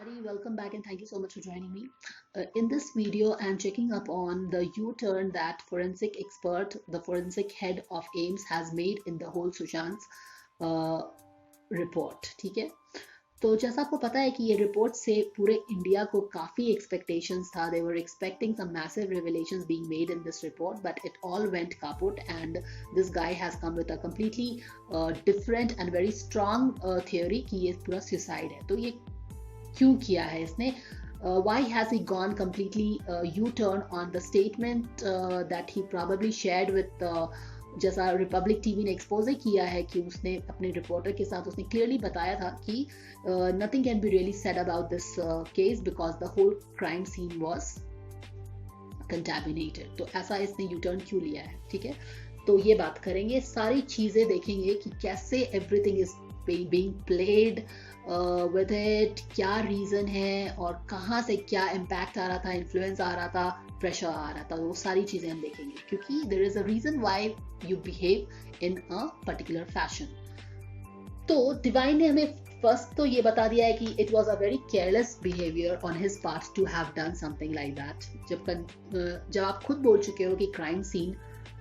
everybody, welcome back and thank you so much for joining me. In this video, I'm checking up on the U-turn that forensic expert, the forensic head of AIMS has made in the whole Sushant's report. ठीक है, तो जैसा आपको पता है कि ये report से पूरे इंडिया को काफ़ी एक्सपेक्टेशंस था. They were expecting some massive revelations being made in this report, but it all went kaput and this guy has come with a completely different and very strong theory कि ये पूरा suicide है. तो ये क्यों किया है इसने? Why has he gone completely U-turn on the statement that he probably shared with जैसा रिपब्लिक टीवी ने एक्सपोज किया है कि उसने अपने रिपोर्टर के साथ उसने क्लियरली बताया था कि nothing can be really said about this case because the whole crime scene was contaminated. तो ऐसा इसने यू टर्न क्यों लिया है? ठीक है, तो ये बात करेंगे, सारी चीज़ें देखेंगे कि कैसे everything is being played with it, क्या रीज़न है और कहाँ से क्या इम्पैक्ट आ रहा था, इन्फ्लुएंस आ रहा था, प्रेशर आ रहा था. वो सारी चीज़ें हम देखेंगे क्योंकि there is a reason why you behave in a particular fashion. तो डिवाइन ने हमें फर्स्ट तो ये बता दिया है कि it was a very careless behaviour on his part to have done something like that. जब आप खुद बोल चुके हो कि क्राइम सीन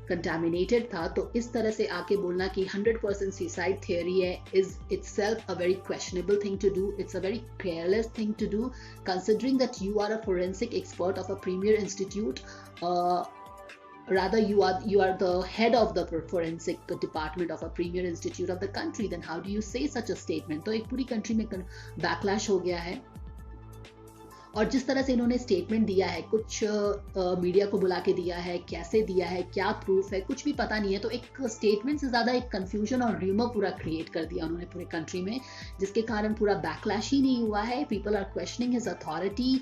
कंटामिनेटेड था, तो इस तरह से आके बोलना कि 100% सुसाइड थियरी है is itself a very questionable thing to do. It's a very careless thing to do considering that you are a forensic expert of a premier institute. Rather you are the head of the forensic department of a premier institute of the country. Then how do you say such a statement? तो एक पूरी country में backlash हो गया है. और जिस तरह से इन्होंने स्टेटमेंट दिया है, कुछ मीडिया को बुला के दिया है, कैसे दिया है, क्या प्रूफ है, कुछ भी पता नहीं है. तो एक स्टेटमेंट से ज़्यादा एक कंफ्यूजन और र्यूमर पूरा क्रिएट कर दिया उन्होंने पूरे कंट्री में, जिसके कारण पूरा बैकलैश ही नहीं हुआ है. People are questioning his authority.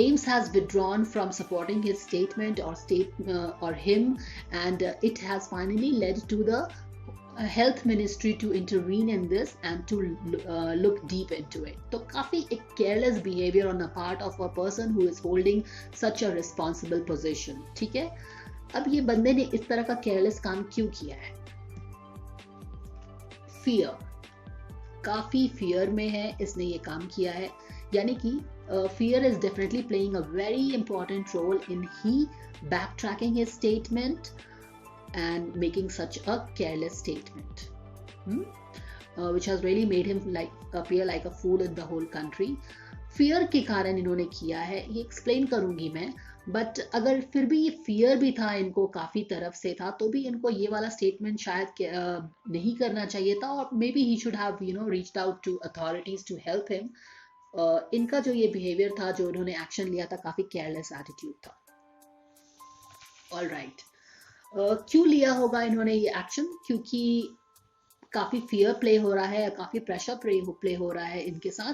AIIMS has withdrawn from supporting his statement और him and it has finally led to the health ministry to intervene in this and to look deep into it. तो काफ़ी एक careless behavior on the part of a person who is holding such a responsible position. ठीक है, अब ये बंदे ने इस तरह का careless काम क्यों किया है? Fear, काफ़ी fear में है इसने ये काम किया है. यानी कि fear is definitely playing a very important role in he backtracking his statement and making such a careless statement, which has really made him appear like a fool in the whole country. Fear के कारण इन्होंने किया है, ये explain करूंगी मैं. But अगर फिर भी ये फियर भी था, इनको काफ़ी तरफ से था, तो भी इनको ये वाला स्टेटमेंट शायद नहीं करना चाहिए था. और maybe he should have reached out to authorities to help him. इनका जो ये बिहेवियर था, जो इन्होंने एक्शन लिया था, काफ़ी केयरलेस एटीट्यूड था. ऑल राइट, क्यों लिया होगा इन्होंने ये एक्शन? क्योंकि काफ़ी फियर प्ले हो रहा है, काफ़ी प्रेशर प्ले हो रहा है इनके साथ.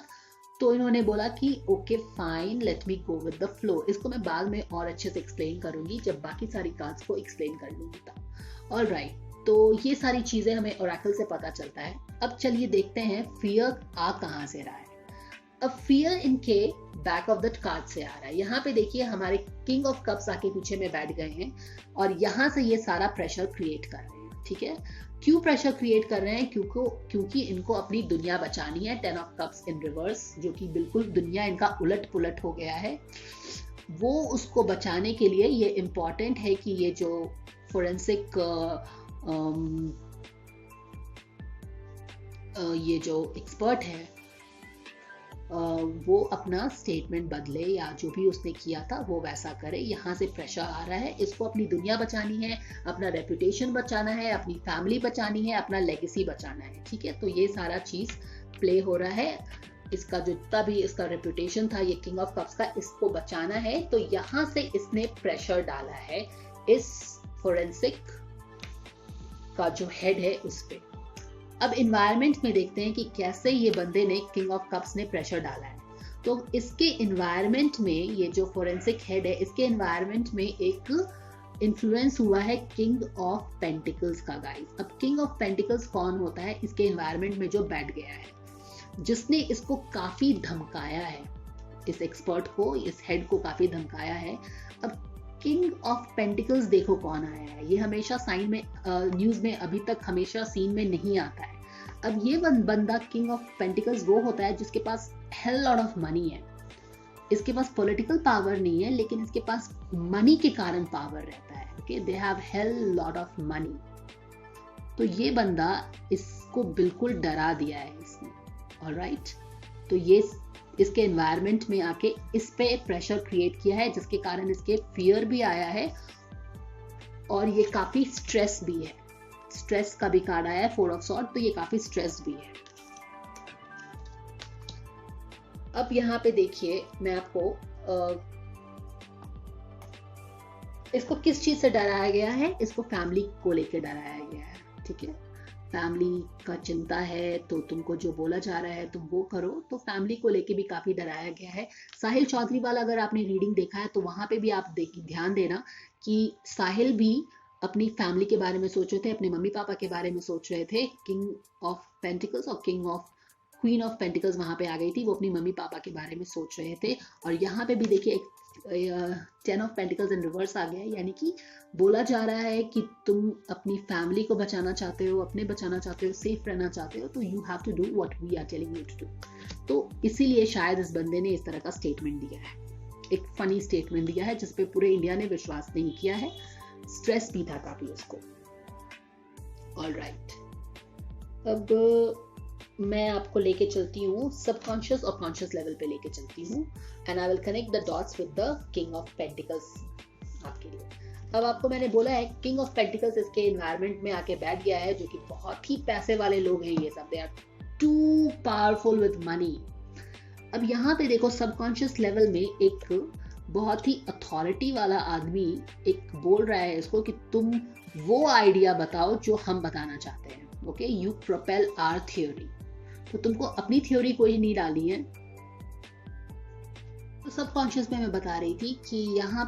तो इन्होंने बोला कि okay fine, let me go with the flow. इसको मैं बाद में और अच्छे से एक्सप्लेन करूंगी जब बाकी सारी कार्ड्स को एक्सप्लेन कर लूंगी तब. ऑल राइट, तो ये सारी चीज़ें हमें ओरेकल से पता चलता है. अब चलिए देखते हैं फियर आ कहाँ से रहा है. अब फियर इनके बैक ऑफ द कार्ड से आ रहा है. यहाँ पे देखिए हमारे किंग ऑफ कप्स आके पीछे में बैठ गए हैं और यहाँ से ये सारा प्रेशर क्रिएट कर रहे हैं. ठीक है, क्यों प्रेशर क्रिएट कर रहे हैं? क्योंकि इनको अपनी दुनिया बचानी है. 10 ऑफ कप्स इन रिवर्स, जो कि बिल्कुल दुनिया इनका उलट पुलट हो गया है. वो उसको बचाने के लिए ये इम्पॉर्टेंट है कि ये जो फोरेंसिक ये जो एक्सपर्ट है वो अपना स्टेटमेंट बदले, या जो भी उसने किया था वो वैसा करे. यहाँ से प्रेशर आ रहा है, इसको अपनी दुनिया बचानी है, अपना रेपुटेशन बचाना है, अपनी फैमिली बचानी है, अपना लेगेसी बचाना है. ठीक है, तो ये सारा चीज़ प्ले हो रहा है. इसका जितना भी इसका रेपुटेशन था, ये किंग ऑफ कप्स का, इसको बचाना है. तो यहाँ से इसने प्रेशर डाला है इस फोरेंसिक का जो हेड है उस पर. अब इन्वायरमेंट में देखते हैं कि कैसे ये बंदे ने, किंग ऑफ कप्स ने प्रेशर डाला है. तो इसके इन्वायरमेंट में ये जो फोरेंसिक हेड है, इसके इन्वायरमेंट में एक इन्फ्लुएंस हुआ है किंग ऑफ पेंटिकल्स का. गाइस, अब किंग ऑफ पेंटिकल्स कौन होता है? इसके इन्वायरमेंट में जो बैठ गया है, जिसने इसको काफ़ी धमकाया है, इस एक्सपर्ट को, इस हेड को काफ़ी धमकाया है. अब किंग ऑफ पेंटिकल्स देखो कौन आया है. ये हमेशा साइन में न्यूज़ में अभी तक हमेशा सीन में नहीं आता है. अब ये बंदा किंग ऑफ पेंटिकल्स वो होता है जिसके पास हेल लॉट ऑफ मनी है। इसके पास पॉलिटिकल पावर नहीं है, लेकिन इसके पास मनी के कारण पावर रहता है। Okay, they have hell lot of money. तो ये बंदा इसको बिल्कुल डरा दिया है इसने। ऑलराइट, तो ये इसके एनवायरनमेंट में आके इस पे प्रेशर क्रिएट किया है, जिसके कारण इसके फियर भी आया है और ये काफी स्ट्रेस भी है। स्ट्रेस का भी कार्ड आया है, 4 ऑफ सॉर्ड, तो ये काफी स्ट्रेस भी है। अब यहाँ पे देखिए, मैं आपको इसको किस चीज से डराया गया है, इसको फैमिली को लेकर डराया गया है। ठीक है, फैमिली का चिंता है, तो तुमको जो बोला जा रहा है तुम वो करो, तो फैमिली को लेके भी काफी डराया गया है। साहिल चौधरी वाला अगर आपने रीडिंग देखा है तो वहां पे भी आप ध्यान देना कि साहिल भी अपनी फैमिली के बारे में सोच रहे थे, अपने मम्मी पापा के बारे में सोच रहे थे। किंग ऑफ पेंटिकल्स और क्वीन ऑफ पेंटिकल्स वहां पे आ गई थी, वो अपनी मम्मी पापा के बारे में सोच रहे थे। और यहाँ पे भी देखिए 10 ऑफ पेंटिकल्स इन रिवर्स आ गया है, यानी कि बोला जा रहा है कि तुम अपनी फैमिली को बचाना चाहते हो, अपने बचाना चाहते हो, सेफ रहना चाहते हो, तो you have to do what we are telling you to do. तो इसीलिए शायद इस बंदे ने इस तरह का स्टेटमेंट दिया है, एक फनी स्टेटमेंट दिया है जिसपे पूरे इंडिया ने विश्वास नहीं किया है। स्ट्रेस भी था काफी उसको। ऑलराइट, अब मैं आपको लेके चलती हूँ सबकॉन्शियस और कॉन्शियस लेवल पे लेके चलती हूँ, and I will connect the dots with the king of pentacles आपके लिए। अब आपको मैंने बोला है किंग ऑफ पेंटिकल्स इसके एनवायरनमेंट में आके बैठ गया है, जो कि बहुत ही पैसे वाले लोग हैं ये सब, they are too powerful with money. अब यहाँ पे देखो सबकॉन्शियस लेवल में एक बहुत ही अथॉरिटी वाला आदमी एक बोल रहा है इसको कि तुम वो आइडिया बताओ जो हम बताना चाहते हैं। Okay, you propel our theory. तो तुमको अपनी थ्योरी कोई नहीं डाली है। तो सबकॉन्शियस में मैं बता रही थी कि यहाँ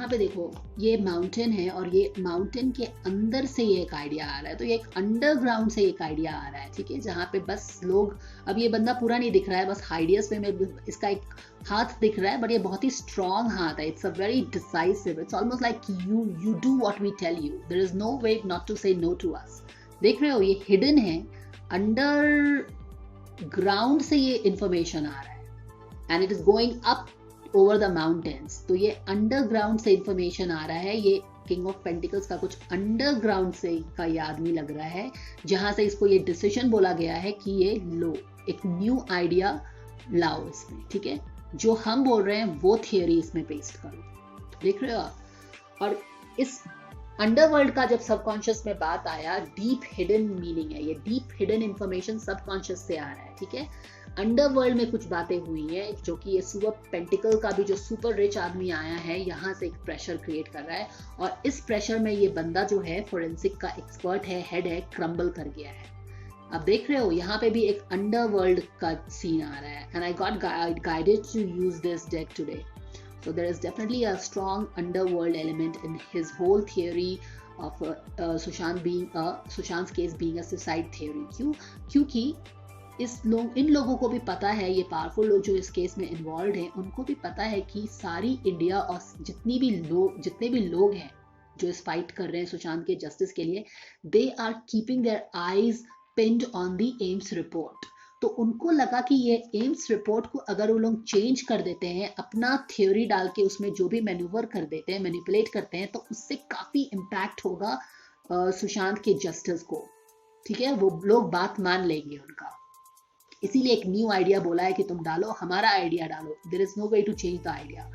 पे देखो ये माउंटेन है और ये माउंटेन के अंदर से ये एक आइडिया आ रहा है, तो ये एक अंडरग्राउंड से एक आइडिया आ रहा है। ठीक है, जहाँ पे बस लोग, अब ये बंदा पूरा नहीं दिख रहा है, बस आइडियाज में इसका एक हाथ दिख रहा है, बट ये बहुत ही स्ट्रॉन्ग हाथ है। It's a very decisive, it's almost like you do what we tell you, there is no way not to say no to us. देख रहे हो, ये हिडन है, अंडर ग्राउंड से ये इंफॉर्मेशन आ रहा है, and it is going up over the mountains. तो ये अंडरग्राउंड से इंफॉर्मेशन आ रहा है। ये किंग ऑफ पेंटिकल्स का कुछ अंडरग्राउंड से का ये आदमी लग रहा है, जहां से इसको ये डिसीजन बोला गया है कि ये लो, एक न्यू आइडिया लाओ इसमें। ठीक है, जो हम बोल रहे हैं वो थियरी इसमें पेस्ट करो। देख रहे हो आप? और इस अंडरवर्ल्ड का जब सबकॉन्शियस में बात आया, डीप हिडन मीनिंग है, ये डीप हिडन इंफॉर्मेशन सबकॉन्शियस से आ रहा है। ठीक है, अंडरवर्ल्ड में कुछ बातें हुई हैं, जो कि ये सुपर पेंटिकल का भी जो सुपर रिच आदमी आया है, यहाँ से एक प्रेशर क्रिएट कर रहा है, और इस प्रेशर में ये बंदा जो है फोरेंसिक का एक्सपर्ट है, हेड है, क्रम्बल कर गया है। अब देख रहे हो, यहाँ पे भी एक अंडरवर्ल्ड का सीन आ रहा है, and I got guided to use this deck today. So there is definitely a strong underworld element in his whole theory of Sushant's case being a suicide theory. क्योंकि इन लोगों को भी पता है, ये पावरफुल लोग जो इस केस में इन्वॉल्व हैं, उनको भी पता है कि सारी इंडिया और जितने भी लोग हैं जो इस फाइट कर रहे हैं सुशांत के जस्टिस के लिए, they are keeping their eyes pinned on the AIIMS report. तो उनको लगा कि ये एम्स रिपोर्ट को अगर वो लोग चेंज कर देते हैं, अपना थ्योरी डाल के उसमें जो भी मैन्यूवर कर देते हैं, मैनिपुलेट करते हैं, तो उससे काफी इम्पैक्ट होगा सुशांत के जस्टिस को। ठीक है, वो लोग बात मान लेंगे उनका। इसीलिए एक न्यू आइडिया बोला है कि तुम डालो, हमारा आइडिया डालो, there is no way to change the idea.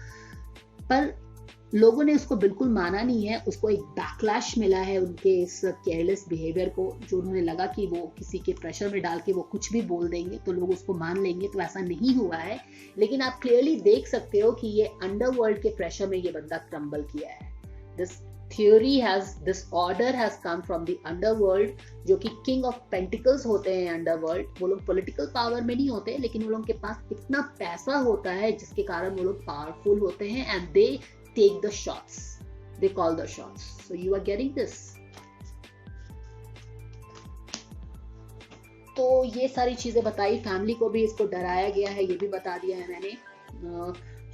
पर लोगों ने उसको बिल्कुल माना नहीं है, उसको एक बैकलैश मिला है उनके इस केयरलेस बिहेवियर को, जो उन्होंने लगा कि वो किसी के प्रेशर में डाल के वो कुछ भी बोल देंगे तो लोग उसको मान लेंगे, तो ऐसा नहीं हुआ है। लेकिन आप क्लियरली देख सकते हो कि ये अंडरवर्ल्ड के प्रेशर में ये बंदा क्रम्बल किया है। This order has come from the underworld, जो कि किंग ऑफ पेंटिकल्स होते हैं अंडरवर्ल्ड। वो लोग पॉलिटिकल पावर में नहीं होते, लेकिन वो लोगों के पास इतना पैसा होता है जिसके कारण वो लोग पावरफुल होते हैं, and they take the shots, they call the shots. So you are getting this. तो ये सारी चीजें बताई, फैमिली को भी इसको डराया गया है, ये भी बता दिया है मैंने।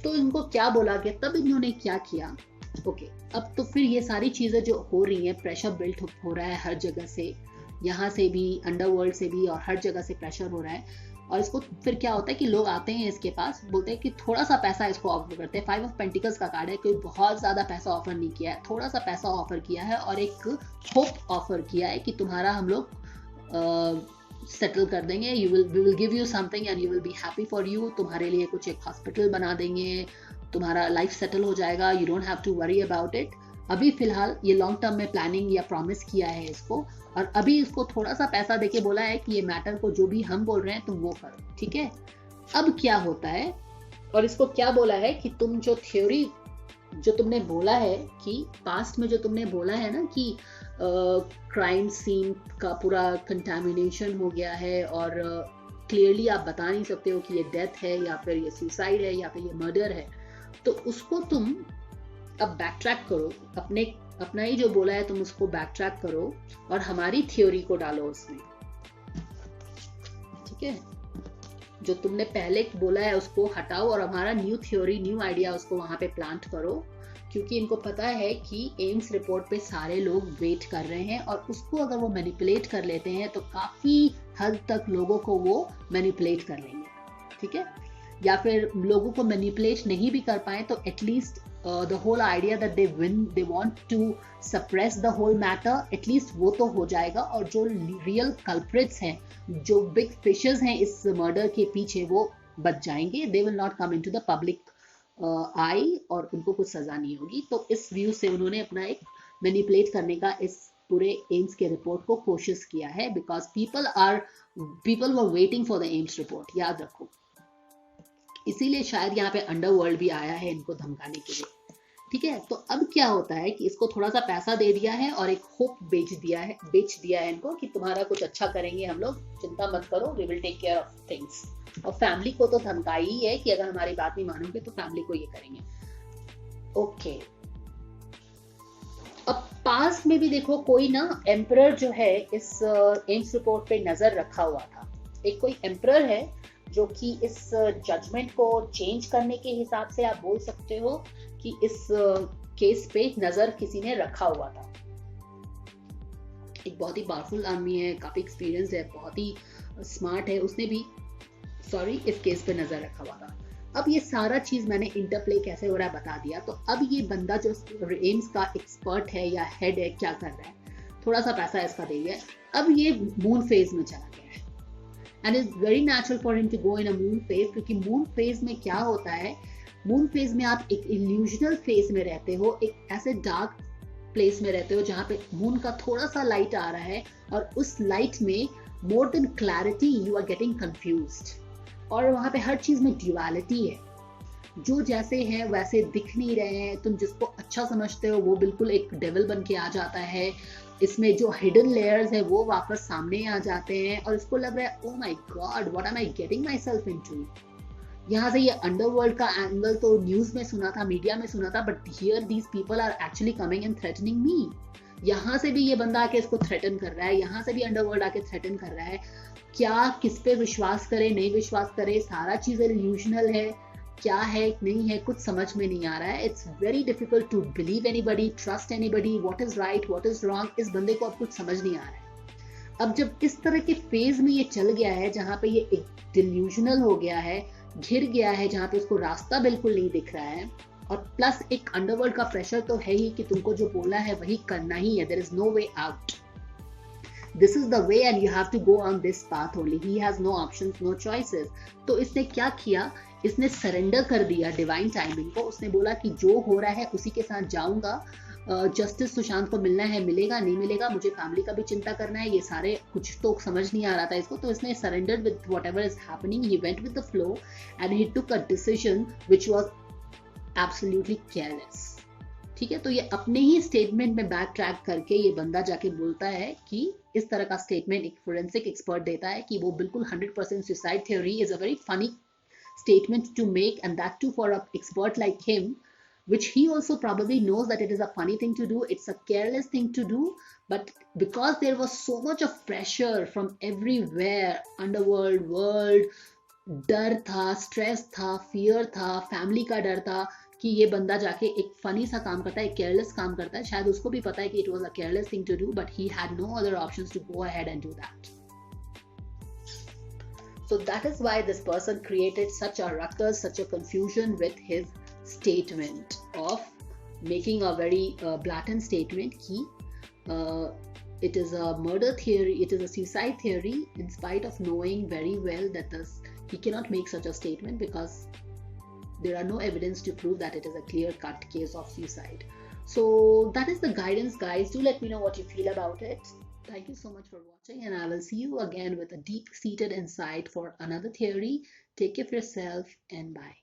तो इनको क्या बोला गया, तब इन्होंने क्या किया। ओके, अब तो फिर ये सारी चीजें जो हो रही हैं, प्रेशर बिल्ट हो रहा है हर जगह से, यहाँ से भी, अंडरवर्ल्ड से भी, और हर जगह से प्रेशर हो रहा है। और इसको फिर क्या होता है कि लोग आते हैं इसके पास, बोलते हैं कि थोड़ा सा पैसा इसको ऑफर करते हैं। 5 ऑफ पेंटिकल्स का कार्ड है, कोई बहुत ज्यादा पैसा ऑफर नहीं किया है, थोड़ा सा पैसा ऑफर किया है और एक होप ऑफर किया है कि तुम्हारा हम लोग सेटल कर देंगे, we will give you something and you will be happy for you. तुम्हारे लिए कुछ एक हॉस्पिटल बना देंगे, तुम्हारा लाइफ सेटल हो जाएगा, you don't have to worry about it. अभी फिलहाल ये लॉन्ग टर्म में प्लानिंग या प्रॉमिस किया है इसको, और अभी इसको थोड़ा सा पैसा देके बोला है कि ये मैटर को जो भी हम बोल रहे हैं तुम वो करो, ठीक है। अब क्या होता है, और इसको क्या बोला है कि तुम जो थ्योरी जो तुमने बोला है कि पास्ट में जो तुमने बोला है ना कि क्राइम सीन का पूरा कंटामिनेशन हो गया है और क्लियरली आप बता नहीं सकते हो कि ये डेथ है या फिर ये सुसाइड है या फिर ये मर्डर है, तो उसको तुम अब बैक ट्रैक करो, अपना ही जो बोला है तुम उसको बैक ट्रैक करो और हमारी थ्योरी को डालो उसमें, ठीक है। जो तुमने पहले बोला है उसको हटाओ और हमारा न्यू थ्योरी, न्यू आइडिया उसको वहां पे प्लांट करो, क्योंकि इनको पता है कि एम्स रिपोर्ट पे सारे लोग वेट कर रहे हैं और उसको अगर वो मैनिपुलेट कर लेते हैं तो काफी हद तक लोगों को वो मैनिपुलेट कर लेंगे, ठीक है। या फिर लोगों को मैनिपुलेट नहीं भी कर पाए तो at least the whole idea that they want to suppress the whole matter, at least वो तो हो जाएगा। और जो real culprits हैं, जो big fishes हैं इस murder के पीछे, वो बच जाएंगे, they will not come into the public eye और उनको कुछ सजा नहीं होगी। तो इस व्यू से उन्होंने अपना एक मैनिपुलेट करने का इस पूरे एम्स के रिपोर्ट को कोशिश किया है, because people were waiting for the AIIMS report, याद रखो। इसीलिए शायद यहाँ पे अंडरवर्ल्ड भी आया है इनको धमकाने के लिए, ठीक है। तो अब क्या होता है कि इसको थोड़ा सा पैसा दे दिया है और एक होप बेच दिया है इनको कि तुम्हारा कुछ अच्छा करेंगे हम लोग, चिंता मत करो, we will take care of things. और फैमिली को तो धमकाई ही है कि अगर हमारी बात नहीं मानोगे तो फैमिली को ये करेंगे, ओके। अब पास में भी देखो कोई ना एम्परर जो है इस एम्स रिपोर्ट पे नजर रखा हुआ था, एक कोई एम्परर है जो कि इस जजमेंट को चेंज करने के हिसाब से आप बोल सकते हो कि इस केस पे नजर किसी ने रखा हुआ था। एक बहुत ही पावरफुल आदमी है, काफी एक्सपीरियंस है, बहुत ही स्मार्ट है, उसने भी इस केस पे नजर रखा हुआ था। अब ये सारा चीज मैंने इंटरप्ले कैसे हो रहा है बता दिया। तो अब ये बंदा जो एम्स का एक्सपर्ट है या हेड है क्या कर रहा है, थोड़ा सा पैसा इसका दे दिया, अब ये मून फेज में चला गया है। And it's very natural for him to go in a moon phase, क्योंकि मून फेज में क्या होता है, मून फेज में आप एक इल्यूजनल फेज में रहते हो, एक ऐसे डार्क प्लेस में रहते हो जहाँ पे मून का थोड़ा सा लाइट आ रहा है और उस लाइट में more than clarity you are getting confused, और वहाँ पे हर चीज में ड्यूअलिटी है, जो जैसे हैं वैसे दिख नहीं रहे हैं। तुम जिसको अच्छा समझते हो वो बिल्कुल एक डेविल बन के आ जाता है, इसमें जो हिडन लेयर्स है वो वापस सामने आ जाते हैं और इसको लग रहा है oh my God what am I getting my self into. यहाँ से ये अंडरवर्ल्ड का एंगल तो न्यूज में सुना था, मीडिया में सुना था, but here these people are actually coming and threatening me. यहाँ से भी ये बंदा आके इसको थ्रेटन कर रहा है, यहाँ से भी अंडरवर्ल्ड आके थ्रेटन कर रहा है। क्या किस पे विश्वास करे, नहीं विश्वास करे, सारा चीजें इल्यूजनल है, क्या है नहीं है कुछ समझ में नहीं आ रहा है। It's very difficult to believe anybody, trust anybody, what is right what is wrong, इस बंदे को अब कुछ समझ नहीं आ रहा है। अब जब इस तरह के फेज में ये चल गया है जहाँ पे ये एक डिल्यूजनल हो गया है, घिर गया है, जहाँ पे उसको रास्ता बिल्कुल नहीं दिख रहा है, और प्लस एक अंडरवर्ल्ड का प्रेशर तो है ही कि तुमको जो बोला है वही करना ही है, there is no way out, this is the way and you have to go on this path only, he has no options no choices. तो इसने क्या किया, इसने सरेंडर कर दिया डिवाइन टाइमिंग को। उसने बोला कि जो हो रहा है उसी के साथ जाऊंगा, जस्टिस सुशांत को मिलना है मिलेगा, नहीं मिलेगा मुझे फैमिली का भी चिंता करना है, ये सारे कुछ तो समझ नहीं आ रहा था इसको। तो इसने surrendered with whatever is happening, he went with the flow and he took a decision which was absolutely careless, ठीक है। तो ये अपने ही स्टेटमेंट में बैक ट्रैक करके ये बंदा जाके बोलता है कि इस तरह का स्टेटमेंट एक फोरेंसिक एक्सपर्ट देता है कि वो बिल्कुल 100% suicide theory is a very funny statement to make, and that too for an expert like him, which he also probably knows that it is a funny thing to do, it's a careless thing to do, but because there was so much of pressure from everywhere, underworld, world, डर था, stress था, fear था, family का डर था कि ये बंदा जाके एक फनी सा काम करता है, एक केयरलेस काम करता है, शायद उसको भी पता है कि it was a careless thing to do, but he had no other options to go ahead and do that. So that is why this person created such a ruckus, such a confusion with his statement of making a very blatant statement ki it is a murder theory, it is a suicide theory, in spite of knowing very well that he cannot make such a statement because there are no evidence to prove that it is a clear-cut case of suicide. So that is the guidance, guys. Do let me know what you feel about it. Thank you so much for watching, and I will see you again with a deep-seated insight for another theory. Take care of yourself, and bye.